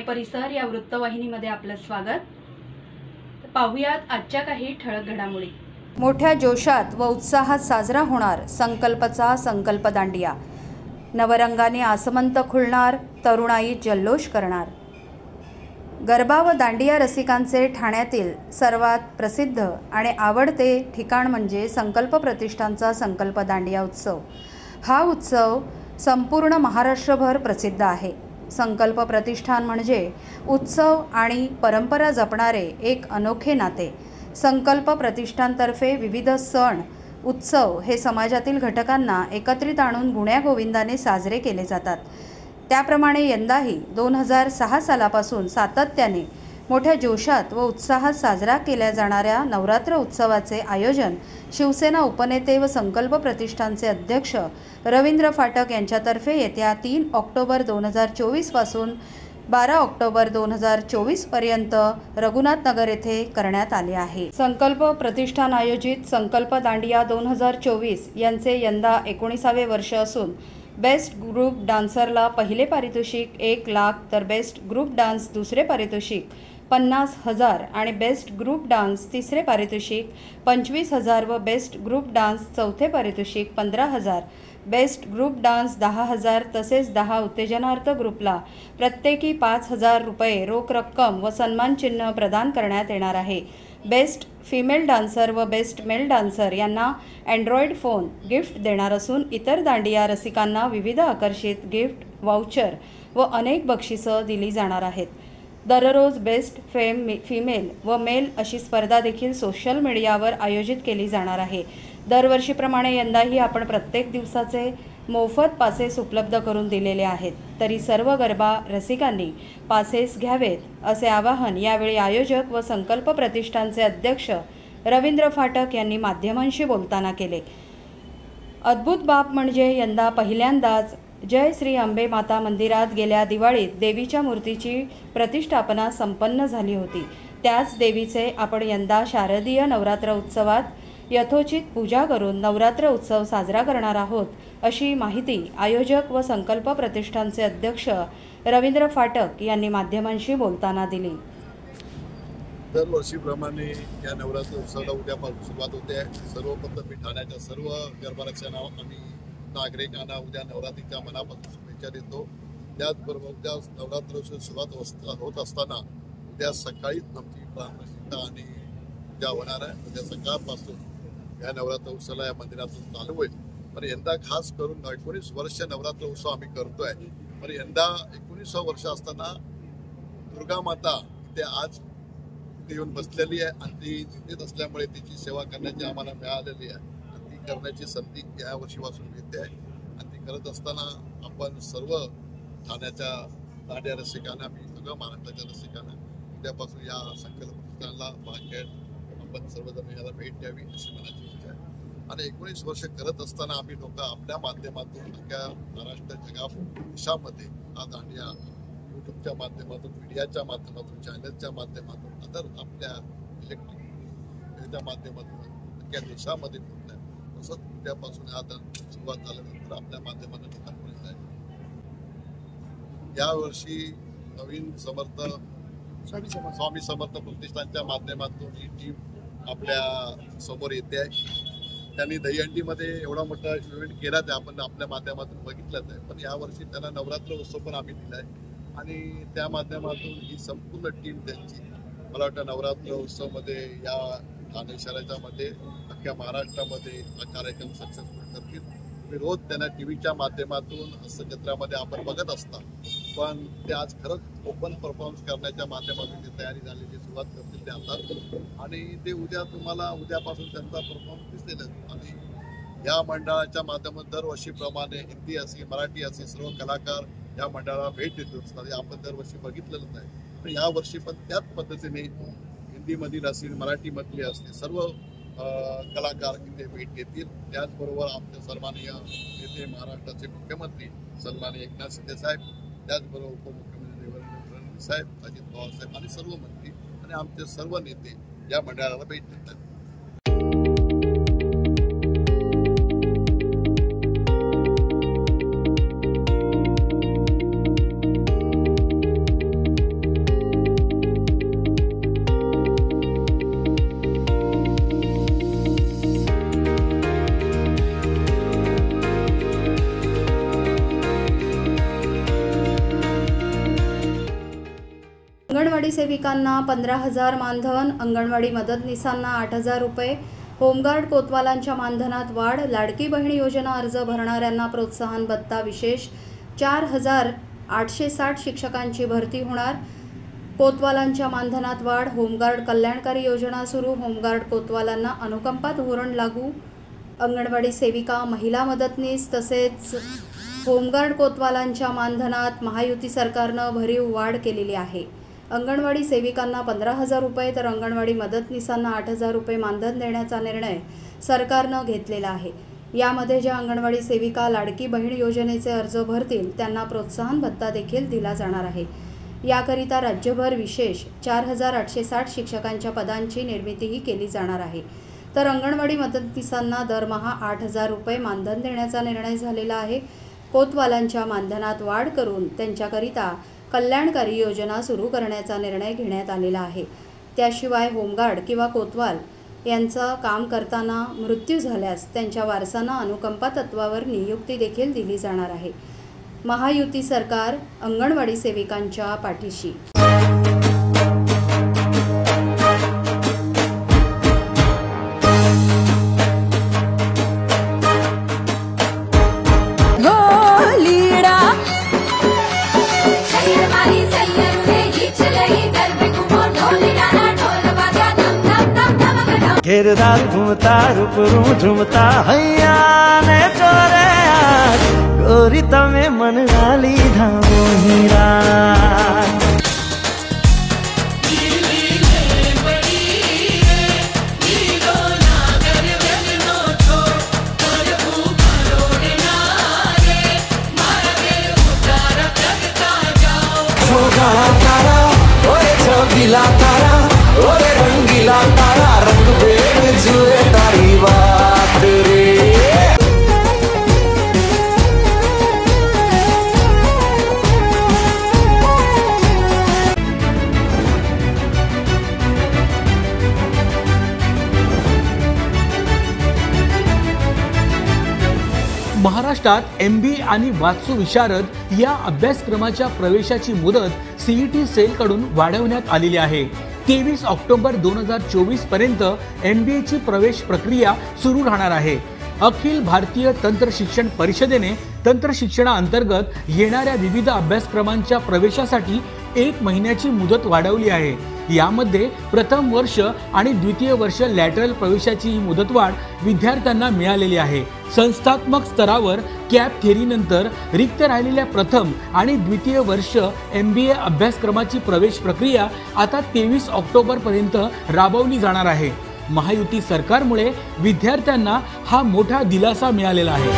परिसर या वृत्तवाहिनीमध्ये आपलं स्वागत। पाहुयात आजच्या काही ठळक घडामोडी। मोठ्या जोशात व उत्साहात साजरा होणार संकल्पचा संकल्प दांडिया। नवरंगाने आसमंत खुलणार, तरुणाई जल्लोष करणार। गरबा व दांडिया रसिकांचे ठाण्यातील सर्वात प्रसिद्ध आणि आवडते ठिकाण म्हणजे संकल्प प्रतिष्ठानचा संकल्प दांडिया उत्सव। हा उत्सव संपूर्ण महाराष्ट्रभर प्रसिद्ध आहे। संकल्प प्रतिष्ठान म्हणजे उत्सव आणि परंपरा जपणारे एक अनोखे नाते। संकल्प प्रतिष्ठानतर्फे विविध सण उत्सव हे समाजातील घटकांना एकत्रित आणून गुण्यागोविंदाने साजरे केले जातात। त्याप्रमाणे यंदाही 2006 सालापासून सातत्याने मोठ्या जोशात व उत्साहात साजरा केल्या जाणाऱ्या नवरात्र उत्सवाचे आयोजन शिवसेना उपनेते व संकल्प प्रतिष्ठानचे अध्यक्ष रवींद्र फाटक यांच्यातर्फे येत्या 3 ऑक्टोबर 2024 पासून 12 ऑक्टोबर 2024 पर्यंत रघुनाथ नगर येथे करण्यात आले आहे। संकल्प प्रतिष्ठान आयोजित संकल्प दांडिया 2024 यांचे यंदा 19वे वर्ष असून बेस्ट ग्रुप डान्सरला पहिले पारितोषिक 1 लाख तर बेस्ट ग्रुप डान्स दुसरे पारितोषिक 50,000 आणि बेस्ट ग्रुप डान्स तिसरे पारितोषिक 25,000 व बेस्ट ग्रुप डान्स चौथे पारितोषिक 15,000, बेस्ट ग्रुप डान्स 10,000 तसेच 10 उत्तेजनार्थ ग्रुपला प्रत्येकी 5,000 रुपये रोख रक्कम व सन्मानचिन्ह प्रदान करण्यात येणार आहे। बेस्ट फिमेल डान्सर व बेस्ट मेल डान्सर यांना अँड्रॉइड फोन गिफ्ट देणार असून इतर दांडिया रसिकांना विविध आकर्षित गिफ्ट वाउचर व अनेक बक्षिसं दिली जाणार आहेत। दररोज बेस्ट फिमेल व मेल अशी स्पर्धा देखील सोशल मीडियावर आयोजित केली जाणार आहे। दरवर्षीप्रमाणे यंदाही आपण प्रत्येक दिवसाचे मोफत पासेस उपलब्ध करून दिलेले आहेत, तरी सर्व गरबा रसिकांनी पासेस घ्यावेत असे आवाहन यावेळी आयोजक व संकल्प प्रतिष्ठानचे अध्यक्ष रवींद्र फाटक यांनी माध्यमांशी बोलताना केले। अद्भुत बाब म्हणजे यंदा पहिल्यांदाच जय श्री अंबे माता मंदिरात गेल्या दिवाळीत देवीच्या मूर्तीची प्रतिष्ठापना संपन्न झाली होती। त्याच देवीचे आपण यंदा शारदीय नवरात्र उत्सवात यथोचित पूजा करून नवरात्र उत्सव साजरा करणार आहोत, अशी माहिती आयोजक व संकल्प प्रतिष्ठानचे अध्यक्ष रवींद्र फाटक यांनी माध्यमांशी बोलताना दिली। दरवर्षीप्रमाणे या नवरात्र उत्सवाला उद्यापासून सुरुवात होते आहे। सर्वप्रथम मी ठाण्याच्या सर्व गरबारक्षांना आम्ही नागरिकांना उद्या नवरात्रीच्या मनापासून शुभेच्छा देतो। त्याचबरोबर उद्या नवरात्र उत्सव सुरुवात होत असताना उद्या सकाळी आमची प्राणप्रतिष्ठा आणि पूजा होणार आहे। उद्या सकाळपासून या नवरात्र उत्सवाला या मंदिरातून चालू होईल। पण यंदा खास करून 19 वर्ष नवरात्र उत्सव आम्ही करतोय। पण यंदा 19व वर्ष असताना दुर्गा माता ते आज येऊन बसलेली आहे आणि ती जिद्दीत असल्यामुळे तिची सेवा करण्याची आम्हाला मिळालेली आहे आणि ती करण्याची संधी या वर्षीपासून मिळते आहे। आणि ती करत असताना आपण सर्व ठाण्याच्या दांडिया रसिकांना मी सगळं महाराष्ट्राच्या रसिकांना उद्यापासून या संकल्प प्रतिष्ठानला भाग घेत आपण सर्वजण याला भेट द्यावी अशी मनाची इच्छा आहे। आणि 19 वर्ष करत असताना आम्ही लोक आपल्या माध्यमातून अख्ख्या महाराष्ट्र जगा देशामध्ये हा दांडिया यूट्यूबच्या माध्यमातून, मीडियाच्या माध्यमातून, चॅनलच्या माध्यमातून, अदर आपल्या इलेक्ट्रिकच्या माध्यमातून अख्ख्या देशामध्ये पोहोचला आहे। तसंच उद्यापासून हा सुरुवात झाल्यानंतर आपल्या माध्यमातून लोकांपर्यंत जाईल। यावर्षी नवीन स्वामी समर्थ प्रतिष्ठानच्या माध्यमातून ही टीम आपल्या समोर येते आहे। त्यांनी दहीहंडीमध्ये एवढा मोठा इव्हेंट केला ते आपण आपल्या माध्यमातून बघितलंच आहे। पण यावर्षी त्यांना नवरात्र उत्सव पण आम्ही दिला आहे आणि त्या माध्यमातून ही संपूर्ण टीम त्यांची मला वाटतं नवरात्र उत्सवमध्ये या ठाणे शहराच्या मध्ये अख्ख्या महाराष्ट्रामध्ये हा कार्यक्रम सक्सेसफुल करतील। तुम्ही रोज त्यांना टीव्हीच्या माध्यमातून हस्तचित्रामध्ये आपण बघत असता, पण ते आज खरंच ओपन परफॉर्मन्स करण्याच्या माध्यमातून जी तयारी झालेली सुरुवात करतील ते आता आणि ते उद्या तुम्हाला उद्यापासून त्यांचा परफॉर्मन्स दिसेलच। आणि या मंडळाच्या माध्यमातून दरवर्षीप्रमाणे हिंदी असेल मराठी असेल सर्व कलाकार या मंडळाला भेट देत असतात। आपण दरवर्षी बघितलेलंच आहे, पण या वर्षी पण त्याच पद्धतीने हिंदीमधील असतील मराठीमधले असतील सर्व कलाकार इथे भेट देतील। त्याचबरोबर आमचे सन्माननीय नेते महाराष्ट्राचे मुख्यमंत्री सन्माननीय एकनाथ शिंदे साहेब, त्याचबरोबर उपमुख्यमंत्री देवेंद्र फडणवीस साहेब, अजित पवार साहेब आणि सर्व मंत्री आणि आमचे सर्व नेते या मंडळाला भेट देतात। अंगणवाडी सेविकांना 15,000 मानधन, अंगणवाडी मदतनीसांना 8,000 रुपये, होमगार्ड कोतवालांच्या मानधनात वाढ, लाडकी बहीण योजना अर्ज भरणाऱ्यांना प्रोत्साहन भत्ता विशेष, 4,860 शिक्षकांची भरती होणार, कोतवालांच्या मानधनात वाढ, होमगार्ड कल्याणकारी योजना सुरू, होमगार्ड कोतवालांना अनुकंपा धोरण लागू, अंगणवाडी सेविका, महिला मदतनीस तसेच होमगार्ड कोतवालांच्या मानधनात महायुती सरकारनं भरीव वाढ केलेली आहे। अंगणवाडी सेविकांना 15,000 रुपये तर अंगणवाडी मदतनीसांना 8,000 रुपये मानधन देण्याचा निर्णय सरकारनं घेतलेला आहे। यामध्ये ज्या अंगणवाडी सेविका लाडकी बहीण योजनेचे अर्ज भरतील त्यांना प्रोत्साहन भत्ता देखील दिला जाणार आहे। याकरिता राज्यभर विशेष 4,860 शिक्षकांच्या पदांची निर्मितीही केली जाणार आहे। तर अंगणवाडी मदतनीसांना दरमहा 8,000 रुपये मानधन देण्याचा निर्णय झालेला आहे। कोतवालांच्या मानधनात वाढ करून त्यांच्याकरिता कल्याणकारी योजना सुरू करण्याचा निर्णय घेण्यात आलेला आहे। त्याशिवाय होमगार्ड किंवा कोतवाल यांचं काम करताना मृत्यू झाल्यास त्यांच्या वारसांना अनुकंपा तत्वावर नियुक्ती देखील दिली जाणार आहे। महायुती सरकार अंगणवाडी सेविकांच्या पाठीशी। घेरदार घूमता रूपरू झूमता हैया ने चोरे गोरी तमे मन गाली धामो हीरा। तारा ओए छबीला तारा ओरे रंगीला तारा रंग बेर जुए तारी बात रे। महाराष्ट्रात MBA आणि वाचू विशारद या अभ्यासक्रमाच्या प्रवेशाची मुदत CET सेलकडून वाढवण्यात आलेली आहे। 23 ऑक्टोबर 2024 पर्यंत MBA ची प्रवेश प्रक्रिया सुरू राहणार आहे। अखिल भारतीय तंत्र शिक्षण परिषदेने तंत्र शिक्षणाअंतर्गत येणाऱ्या विविध अभ्यासक्रमांच्या प्रवेशासाठी 1 महिन्याची मुदत वाढवली आहे। यामध्ये प्रथम वर्ष आणि द्वितीय वर्ष लॅटरल प्रवेशाची मुदतवाढ विद्यार्थ्यांना मिळालेली आहे। संस्थात्मक स्तरावर कॅप थेरीनंतर रिक्त राहिलेल्या प्रथम आणि द्वितीय वर्ष MBA अभ्यासक्रमाची प्रवेश प्रक्रिया आता 23 ऑक्टोबर पर्यंत राबवली जाणार आहे। महायुती सरकारमुळे विद्यार्थ्यांना हा मोठा दिलासा मिळालेला आहे।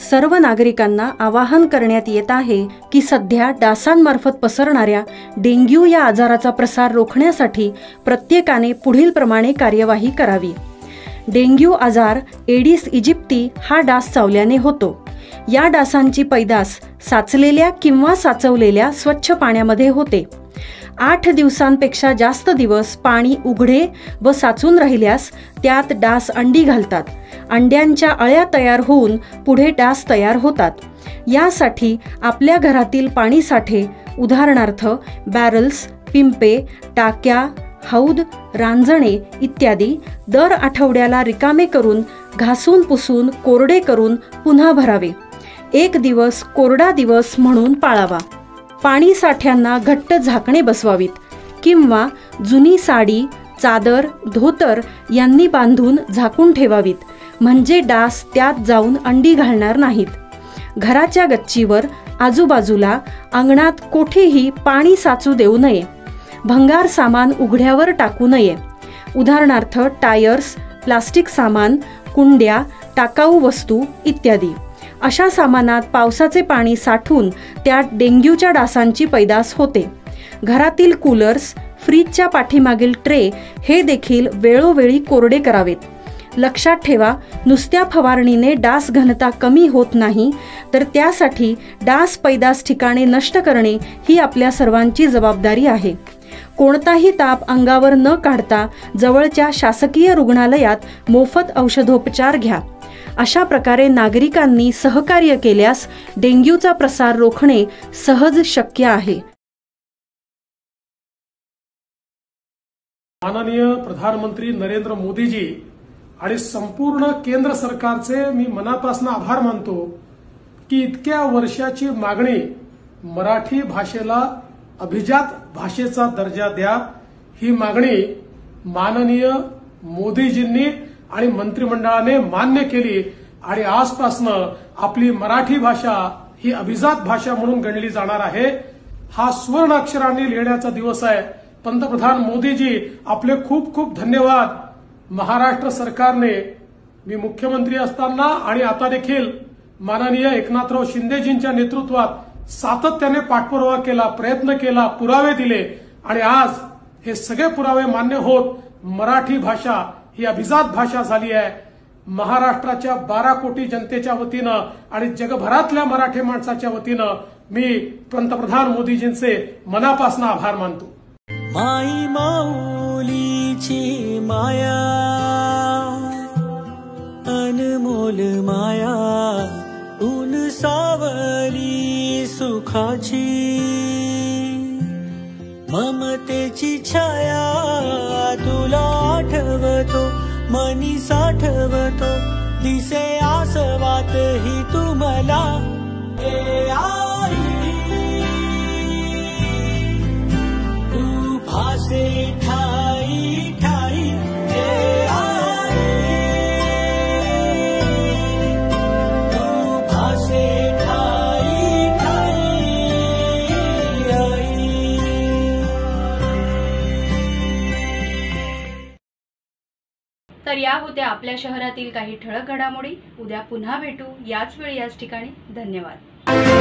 सर्व नागरिकांना आवाहन करण्यात येत आहे की सध्या डासांमार्फत पसरणाऱ्या डेंग्यू या आजाराचा प्रसार रोखण्यासाठी प्रत्येकाने पुढील प्रमाणे कार्यवाही करावी। डेंग्यू आजार एडिस इजिप्ती हा डास चावल्याने होतो। या डासांची पैदास साचलेल्या किंवा साचवलेल्या स्वच्छ पाण्यामध्ये होते। 8 दिवसांपेक्षा जास्त दिवस पाणी उघडे व साचून राहिल्यास त्यात डास अंडी घालतात। अंड्यांच्या अळ्या तयार होऊन पुढे डास तयार होतात। यासाठी आपल्या घरातील पाणी साठे उदाहरणार्थ बॅरल्स, पिंपे, टाक्या, हौद, रांजणे इत्यादी दर आठवड्याला रिकामे करून घासून पुसून कोरडे करून पुन्हा भरावे। 1 दिवस कोरडा दिवस म्हणून पाळावा। पाणी साठ्यांना घट्ट झाकणे बसवावीत किंवा जुनी साडी, चादर, धोतर यांनी बांधून झाकून ठेवावीत, म्हणजे डास त्यात जाऊन अंडी घालणार नाहीत। घराच्या गच्चीवर आजूबाजूला अंगणात कोठेही पाणी साचू देऊ नये। भंगार सामान उघड्यावर टाकू नये, उदाहरणार्थ टायर्स, प्लास्टिक सामान, कुंड्या, टाकाऊ वस्तू इत्यादी। अशा सामानात पावसाचे पाणी साठून त्यात डेंग्यूच्या डासांची पैदास होते। घरातील कूलर्स, फ्रीजच्या पाठीमागील ट्रे हे देखील वेळोवेळी कोरडे करावेत। लक्षात ठेवा, नुसत्या फवारणीने डास घनता कमी होत नाही, तर त्यासाठी डास पैदास ठिकाणे नष्ट करणे ही आपल्या सर्वांची जबाबदारी आहे। कोणताही ताप अंगावर न काढता जवळच्या शासकीय रुग्णालयात मोफत औषधोपचार घ्या। अशा प्रकारे नागरिकांनी सहकार्य केल्यास डेंग्यूचा प्रसार रोखणे सहज शक्य आहे. माननीय प्रधानमंत्री नरेंद्र मोदीजी आणि संपूर्ण केंद्र सरकारचे मी मनापासून आभार मानतो की इतक्या वर्षाची मागणी मराठी भाषेला अभिजात भाषेचा दर्जा द्या, ही मागणी माननीय मोदीजींनी आणि मंत्रिमंडळाने मान्य केली आणि आजपासून आपली मराठी भाषा ही अभिजात भाषा म्हणून गणली जाणार आहे. हा स्वर्ण अक्षरांनी लिहिण्याचा दिवस आहे. पंतप्रधान मोदीजी आपले खूप खूप धन्यवाद. महाराष्ट्र सरकारने मी मुख्यमंत्री असताना आणि आता देखील माननीय एकनाथराव शिंदेजींच्या नेतृत्वात सातत्याने पाठपुरावा केला, प्रयत्न केला, पुरावे दिले आणि आज हे सगळे पुरावे मान्य होत मराठी भाषा ही अभिजात भाषा झाली आहे. महाराष्ट्राच्या 12 कोटी जनतेच्या वतीनं आणि जगभरातल्या मराठी माणसाच्या वतीनं मी पंतप्रधान मोदीजींचे मनापासून आभार मानतो. माई माऊलीची माया अनमोल माया ऊन सावली सुखाची ममतेची छाया तुला आठवतो मनी साठवतो दिसे आसवात ही तुम्हाला ए आई तू भासे ठाई ठाई ए आई तू भासे ठाई ठाई आई. तर या होत्या आपल्या शहरातील काही ठळक घडामोडी. उद्या पुन्हा भेटू याच वेळी याच ठिकाणी. धन्यवाद.